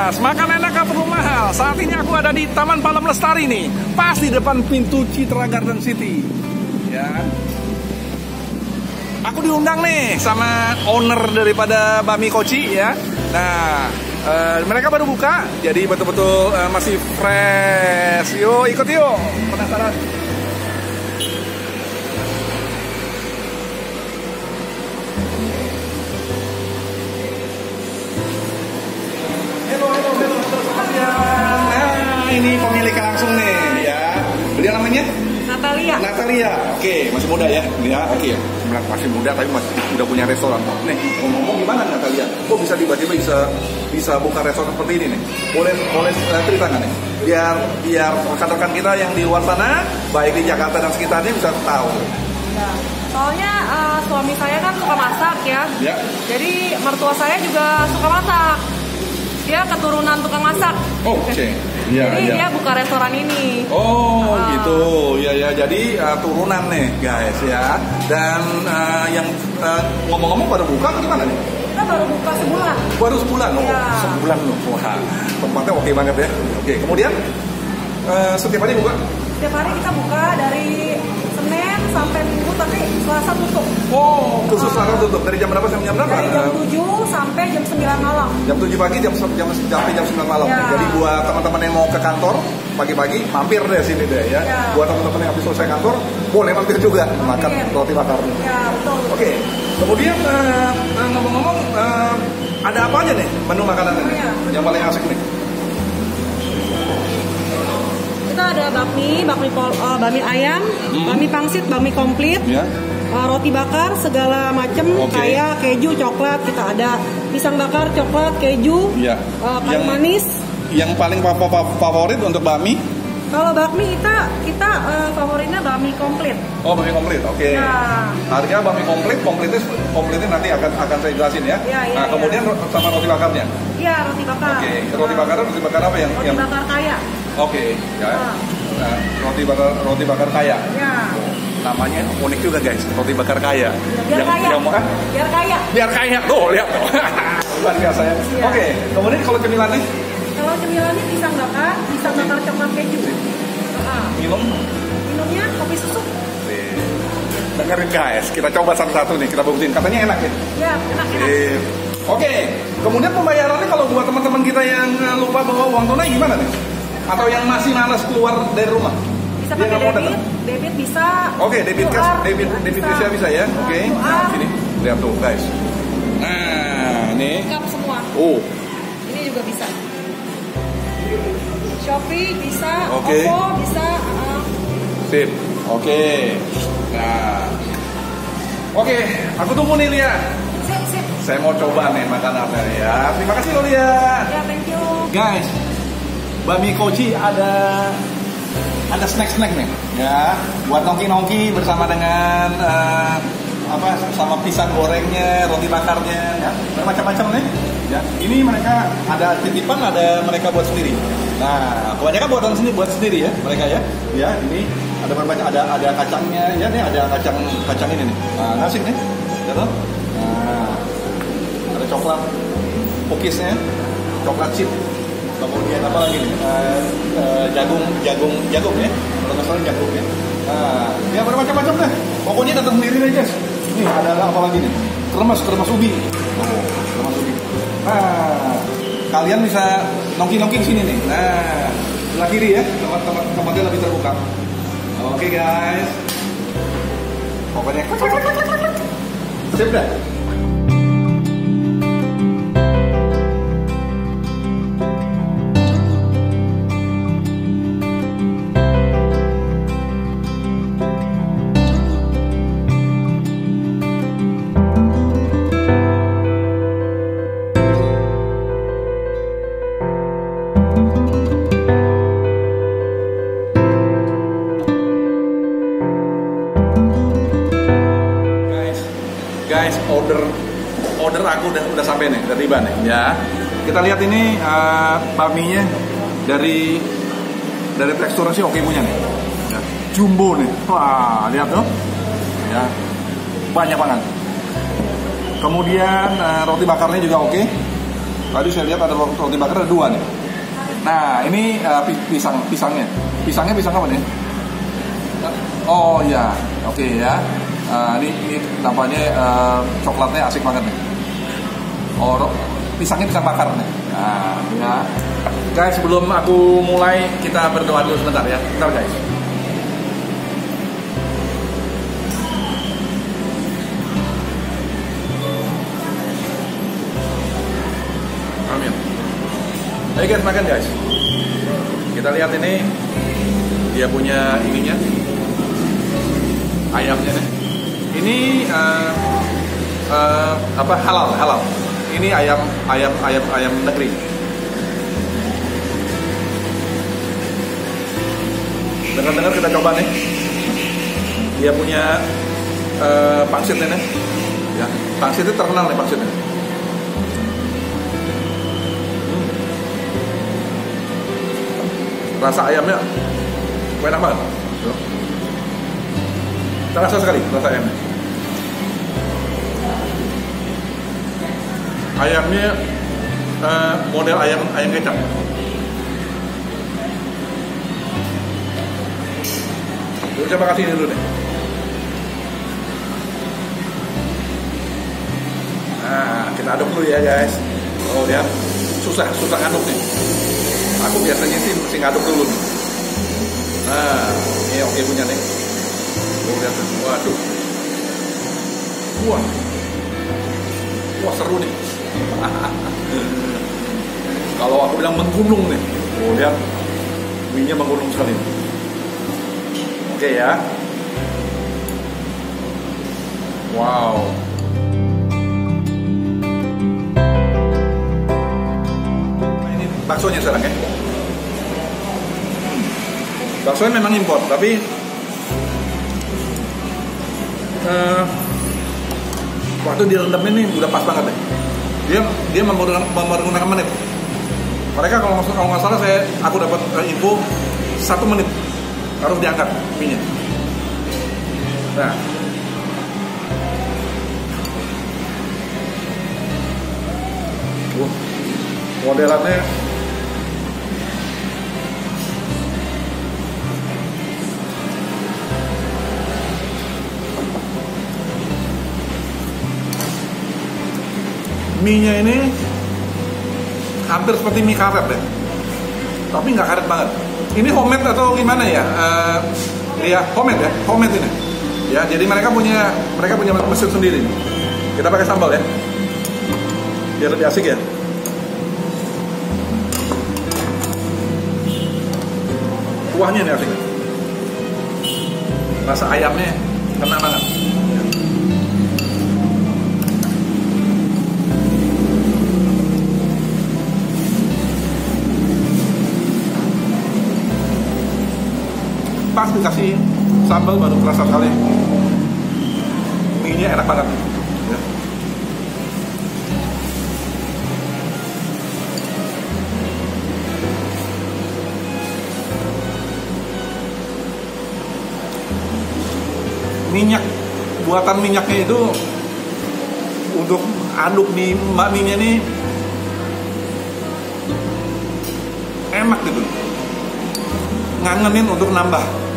Guys, makan enak gak perlu mahal. Saat ini aku ada di Taman Palem Lestari nih, pas di depan pintu Citra Garden City. Ya. Aku diundang nih sama owner daripada Bami Koci ya. Nah, mereka baru buka, jadi betul-betul masih fresh. Yuk, ikut yuk. Penasaran? Nah, ini pemiliknya langsung nih ya. Dia namanya Natalia. Oke, masih muda ya. Ya, oke. Masih muda tapi masih udah punya restoran. Nih, ngomong gimana Natalia? Kok bisa tiba-tiba bisa buka restoran seperti ini nih? Boleh ceritakan nih. Biar rekan-rekan kita yang di luar sana, baik di Jakarta dan sekitarnya bisa tahu. Ya. Soalnya suami saya kan suka masak ya. Jadi mertua saya juga suka masak. Dia keturunan tukang masak. Oke. Ya, jadi dia buka restoran ini. Oh, gitu. Ya. Jadi turunan nih, guys ya. Dan yang ngomong-ngomong baru buka atau gimana nih? Kita baru buka sebulan. Baru sebulan? Oh, ya. Sebulan loh. Wah, tempatnya oke banget ya. Oke, kemudian setiap hari buka? Setiap hari kita buka dari Senin sampai Minggu, tapi Selasa tutup. Oh, khusus Selasa tutup. Dari jam berapa sampai jam berapa? Dari jam 7 sampai jam 9 malam. Jam 7 pagi sampai jam 9 malam. Ya. Jadi buat teman-teman yang mau ke kantor pagi-pagi, mampir deh sini deh ya. Buat teman-teman yang habis selesai kantor, boleh mampir juga makan roti bakar. Ya, betul. Oke. Kemudian ngomong-ngomong, ada apa aja nih menu makanan ini? Yang paling asik nih? Kita ada bakmi ayam, bakmi pangsit, bakmi komplit, roti bakar segala macam, kayak keju, coklat. Kita ada pisang bakar, coklat, keju, kayu manis. Yang paling favorit untuk bakmi? Kalau bakmi kita favoritnya bakmi komplit. Oh, bakmi komplit, oke. Ya. Harga bakmi komplitnya nanti akan saya jelasin ya. Nah, kemudian sama roti bakarnya? Iya, roti bakar. Oke, roti bakar apa yang? Roti bakar kaya. Oke, ya. Nah, roti bakar kaya. Ya. Namanya unik juga guys, roti bakar kaya. Biar kaya. Biar kaya. Tuh, lihat tuh. Luar biasa ya. Oke, kemudian kalau cemilannya? Kalau cemilannya pisang bakar coklat keju. Minumnya kopi susu. Dengerin guys, kita coba satu-satu nih, kita buktiin. Katanya enak ya? Ya, enak. Oke, kemudian pembayarannya kalau buat teman-teman kita yang lupa bawa uang tunai gimana nih? Atau yang masih malas keluar dari rumah? Bisa pakai debit bisa. Oke, debit bisa ya. Oke, nah, sini lihat tuh guys. Nah, ini. Lengkap semua. Oh. Ini juga bisa. Shopee bisa, OVO bisa. Sip. Oke. Nah. Oke, aku tunggu nih Lia. Sip. Saya mau coba nih makanannya ya. Terima kasih loh Lia. Ya, thank you. Guys, Bami Koci ada snack nih ya, buat nongki bersama dengan sama pisang gorengnya, roti bakarnya ya, macam-macam nih ya. Ini mereka ada titipan, ada mereka buat sendiri. Nah, kebanyakan buat sendiri ya mereka ya. Ya, ini ada berbanyak, ada kacangnya ya nih, ada kacang ini nih. Nah, nasi nih. Ya toh? Nah, ada coklat cookiesnya, coklat chip. Kemudian apa lagi nih? Jagung ya. Kalau nggak salah jagung ya. Nah, ya bermacam-macam deh. Pokoknya datang sendiri deh guys. Nih ada apa lagi nih? Kremes ubi. Oh, kremes ubi. Nah, kalian bisa nongki di sini nih. Nah, sebelah kiri ya, tempatnya lebih terbuka. Oke guys. Pokoknya sip dah. Guys, order aku udah sampai nih, udah tiba nih ya. Kita lihat ini bakminya dari teksturnya sih oke punya nih. Ya, jumbo nih. Wah, lihat tuh. Ya. Banyak banget. Kemudian roti bakarnya juga oke. Tadi saya lihat ada roti bakar ada 2 nih. Nah, ini pisangnya. Pisang apa nih? Oh iya, oke ya. Ini tampaknya coklatnya asik banget nih. Oh, pisangnya pisang bakar nih. Nah, ya. Guys, sebelum aku mulai kita berdoa dulu sebentar ya. Bentar guys. Amin. Ayo guys, makan guys. Kita lihat ini dia punya ininya, ayamnya nih. Ini halal. Ini ayam negeri. Dengar-dengar kita coba nih. Dia punya pangsitnya nih. Ya, pangsit itu terkenal nih pangsitnya. Rasa ayamnya enak banget. Terasa sekali rasa ayamnya. Ayamnya model ayam kecap. Coba kasih ini dulu deh. Nah, kita aduk dulu ya guys. Oh ya, susah ngaduk nih. Aku biasanya sih mesti ngaduk dulu nih. Nah, ini oke punya nih. Oh lihat, waduh. Wah seru nih. Kalau aku bilang menggunung nih. Oh lihat, mie-nya menggunung sekali. Oke ya. Wow. Ini baksonya sekarang ya. Baksonya memang impor, tapi waktu direndam ini udah pas banget deh. Dia menggunakan menit. Mereka kalau nggak salah aku dapat info 1 menit harus diangkat mie-nya. Nah, modelannya mie-nya ini hampir seperti mie karet deh, tapi nggak karet banget. Ini homemade atau gimana ya? Ya homemade ya, homemade ini. Ya, jadi mereka punya mesin sendiri. Kita pakai sambal ya, biar lebih asik ya. Kuahnya nih asik. Rasa ayamnya kena banget. Pas dikasih sambal baru terasa sekali. Mie-nya enak banget ya. Minyak, buatan minyaknya itu untuk aduk di mie-nya nih enak gitu, ngangenin untuk nambah.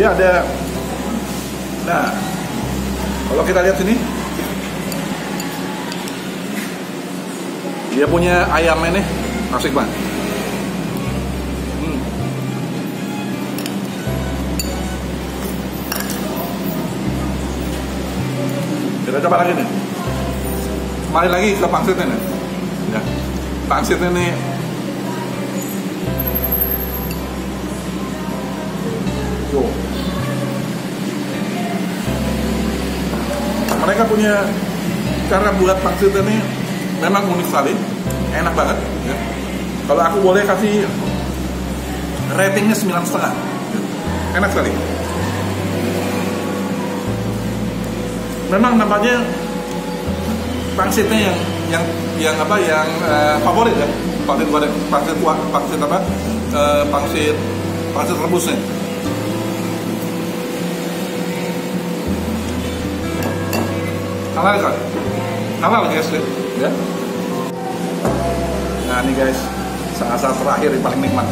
Dia ada, nah kalau kita lihat sini, dia punya ayamnya nih asik banget. Kita coba lagi nih. Kembali lagi ke pangsitnya nih. Ya, pangsitnya nih tuh. Mereka punya cara buat pangsit ini memang unik sekali, enak banget ya. Kalau aku boleh kasih ratingnya 9,5, enak sekali. Memang nampaknya pangsitnya yang favorit ya, pangsit pangsit rebusnya. Halal kan? Halal guys ya. Nah ini guys, saat-saat terakhir yang paling nikmat.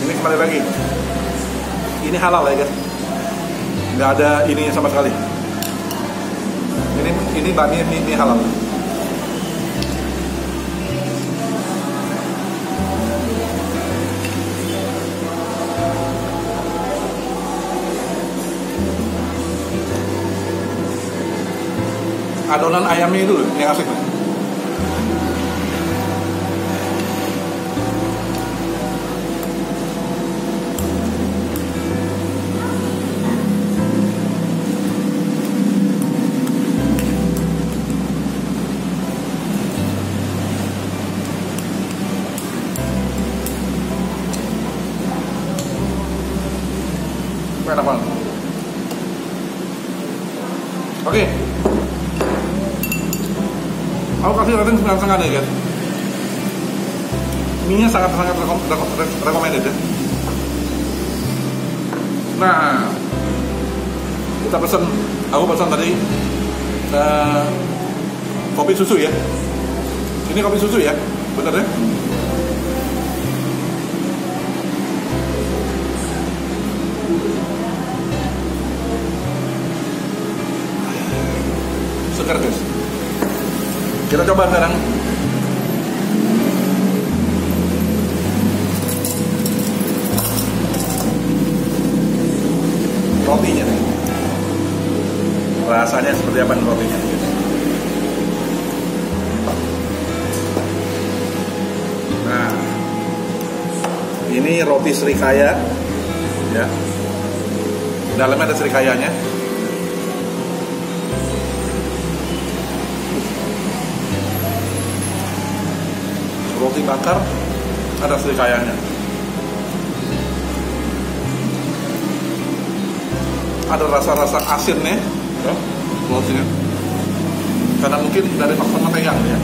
Ini kembali lagi, ini halal ya guys, nggak ada ininya sama sekali. Ini bami ini halal. Adonan ayamnya itu yang asik. Enak banget. Oke. Aku kasih rating 9,5 deh guys. Mie-nya sangat-sangat recommended ya. Nah, aku pesan tadi kopi susu ya. Ini kopi susu ya, bener ya? Segar guys. Kita coba sekarang. Rotinya nih. Rasanya seperti apa rotinya? Nah, ini roti serikaya, ya. Dalamnya ada serikayanya. Roti bakar ada serikayanya. Ada rasa-rasa asinnya ya, rotinya. Karena mungkin dari faktor mentega ya.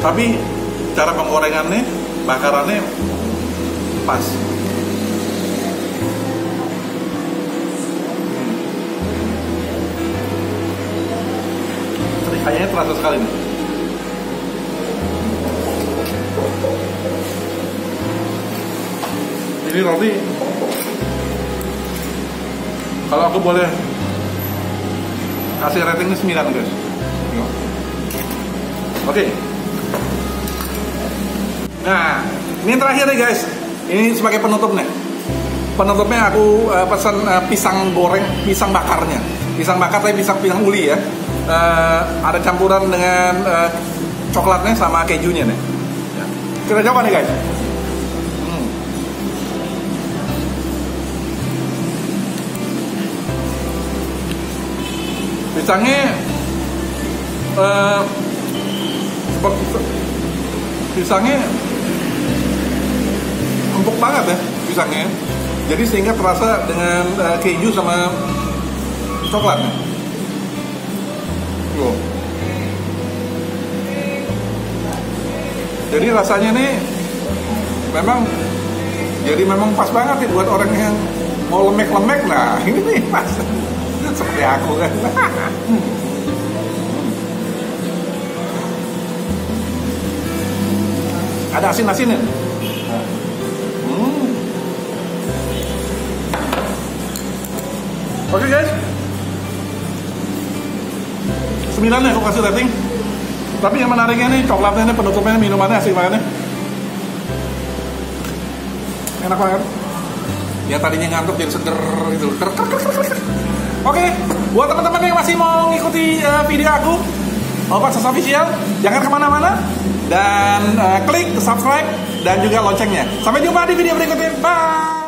Tapi cara penggorengannya, bakarannya pas. Kayaknya terasa sekali nih. Ini roti, kalau aku boleh kasih rating 9 guys. Oke. Nah, ini yang terakhir nih guys. Ini sebagai penutup nih. Penutupnya aku pesan pisang goreng, pisang bakarnya. Pisang bakar tapi pisang uli ya. Ada campuran dengan coklatnya sama kejunya nih. Ya. Kita coba nih guys. Pisangnya empuk banget ya pisangnya. Jadi sehingga terasa dengan keju sama coklatnya. Jadi rasanya nih memang pas banget nih buat orang yang mau lemek-lemek. Nah ini nih pas seperti aku kan. Ada asin-asinnya. Oke guys, 9 ya aku kasih rating. Tapi yang menariknya nih coklatnya nih, penutupnya, minumannya asik banget nih. Enak banget. Yang tadinya ngantuk jadi seger gitu. Oke, buat teman-teman yang masih mau ngikuti video aku, Opas Official, jangan kemana-mana dan klik subscribe dan juga loncengnya. Sampai jumpa di video berikutnya. Bye.